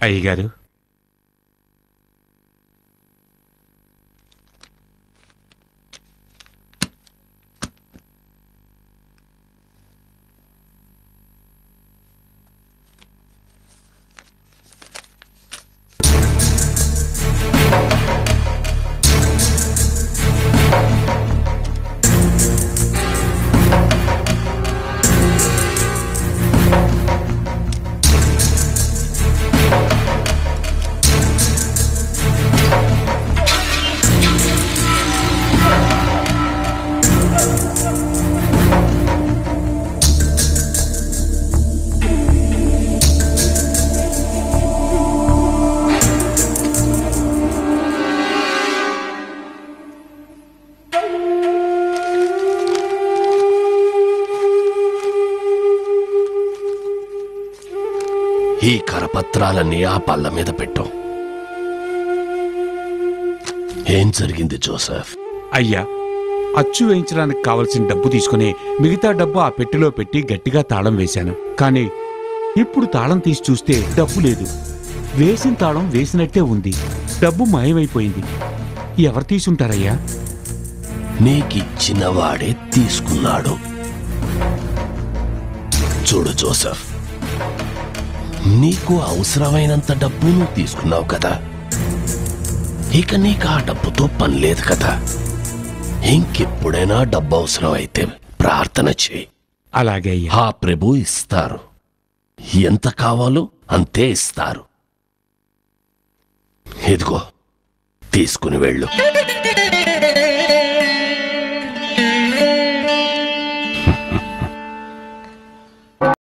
అయ్యగారు, ఈ కరపత్రాలన్నీ ఆ పళ్ళ మీద పెట్టు. ఏం జరిగింది జోసెఫ్? అయ్యా, అచ్చు వేయించడానికి కావలసిన డబ్బు తీసుకుని మిగతా డబ్బు ఆ పెట్టెలో పెట్టి గట్టిగా తాళం వేశాను. కానీ ఇప్పుడు తాళం తీసి చూస్తే డబ్బు లేదు. వేసిన తాళం వేసినట్టే ఉంది. డబ్బు మాయమైపోయింది. ఎవరు తీసుంటారయ్యా? నీకిచ్చిన వాడే తీసుకున్నాడు. చూడు జోసెఫ్, నీకు అవసరమైనంత డబ్బు నువ్వు తీసుకున్నావు కదా. ఇక నీకు ఆ డబ్బుతో పని లేదు కదా. ఇంకెప్పుడైనా డబ్బు అవసరం అయితే ప్రార్థన చేయి. అలాగే అయ్యా. ఆ ప్రభు ఇస్తారు. ఎంత కావాలో అంతే ఇస్తారు. ఇదిగో తీసుకుని వెళ్ళు.